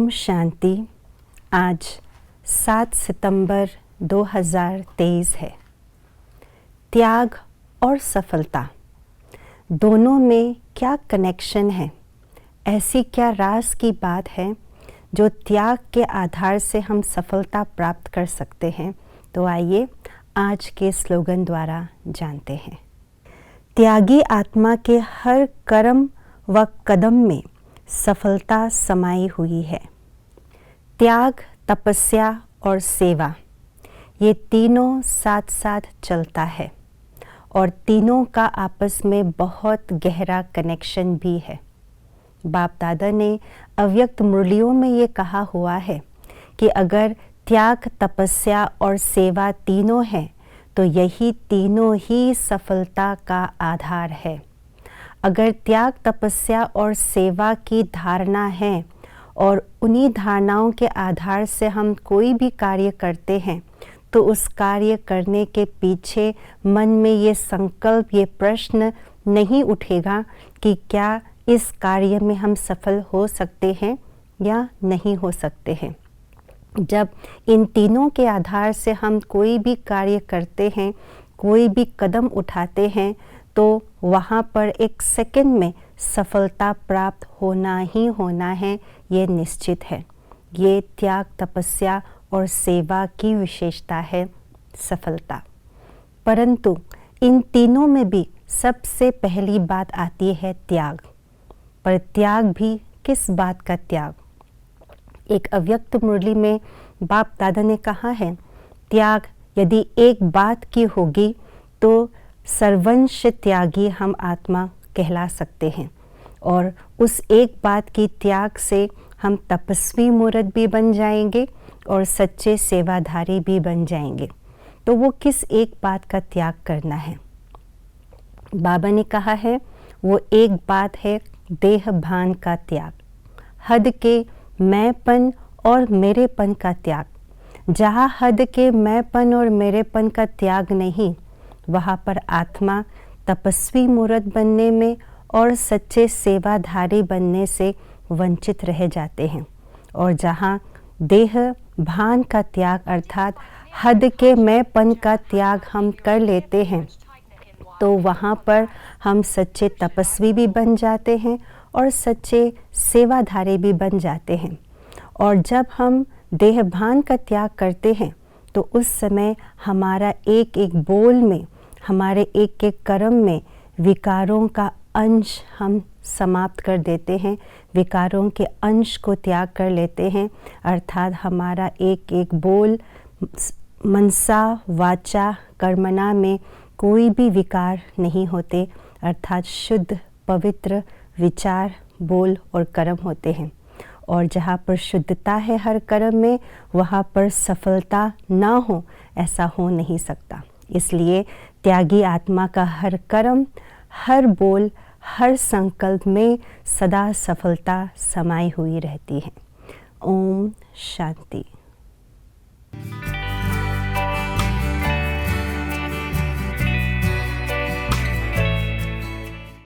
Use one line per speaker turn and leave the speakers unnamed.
शांति। आज 7 सितंबर 2023 है। त्याग और सफलता दोनों में क्या कनेक्शन है? ऐसी क्या राज की बात है जो त्याग के आधार से हम सफलता प्राप्त कर सकते हैं? तो आइए आज के स्लोगन द्वारा जानते हैं। त्यागी आत्मा के हर कर्म व कदम में सफलता समाई हुई है। त्याग, तपस्या और सेवा, ये तीनों साथ साथ चलता है और तीनों का आपस में बहुत गहरा कनेक्शन भी है। बाप दादा ने अव्यक्त मुरलियों में ये कहा हुआ है कि अगर त्याग, तपस्या और सेवा तीनों हैं तो यही तीनों ही सफलता का आधार है। अगर त्याग, तपस्या और सेवा की धारणा है और उन्हीं धारणाओं के आधार से हम कोई भी कार्य करते हैं तो उस कार्य करने के पीछे मन में ये संकल्प, ये प्रश्न नहीं उठेगा कि क्या इस कार्य में हम सफल हो सकते हैं या नहीं हो सकते हैं। जब इन तीनों के आधार से हम कोई भी कार्य करते हैं, कोई भी कदम उठाते हैं तो वहाँ पर एक सेकंड में सफलता प्राप्त होना ही होना है, ये निश्चित है। ये त्याग, तपस्या और सेवा की विशेषता है, सफलता। परंतु इन तीनों में भी सबसे पहली बात आती है त्याग। पर त्याग भी किस बात का त्याग? एक अव्यक्त मुरली में बाप दादा ने कहा है, त्याग यदि एक बात की होगी तो सर्वंश त्यागी हम आत्मा कहला सकते हैं और उस एक बात की त्याग से हम तपस्वी मूर्त भी बन जाएंगे और सच्चे सेवाधारी भी बन जाएंगे। तो वो किस एक बात का त्याग करना है? बाबा ने कहा है वो एक बात है देह भान का त्याग, हद के मैंपन और मेरेपन का त्याग। जहाँ हद के मैंपन और मेरेपन का त्याग नहीं, वहाँ पर आत्मा तपस्वी मूर्त बनने में और सच्चे सेवाधारी बनने से वंचित रह जाते हैं। और जहाँ देह भान का त्याग अर्थात हद के मैंपन का त्याग हम कर लेते हैं तो वहाँ पर हम सच्चे तपस्वी भी बन जाते हैं और सच्चे सेवाधारी भी बन जाते हैं। और जब हम देह भान का त्याग करते हैं तो उस समय हमारा एक एक बोल में, हमारे एक एक कर्म में विकारों का अंश हम समाप्त कर देते हैं, विकारों के अंश को त्याग कर लेते हैं। अर्थात हमारा एक एक बोल, मनसा, वाचा, कर्मणा में कोई भी विकार नहीं होते, अर्थात शुद्ध पवित्र विचार, बोल और कर्म होते हैं। और जहाँ पर शुद्धता है हर कर्म में, वहाँ पर सफलता ना हो ऐसा हो नहीं सकता। इसलिए त्यागी आत्मा का हर कर्म, हर बोल, हर संकल्प में सदा सफलता समाई हुई रहती है। ओम शांति।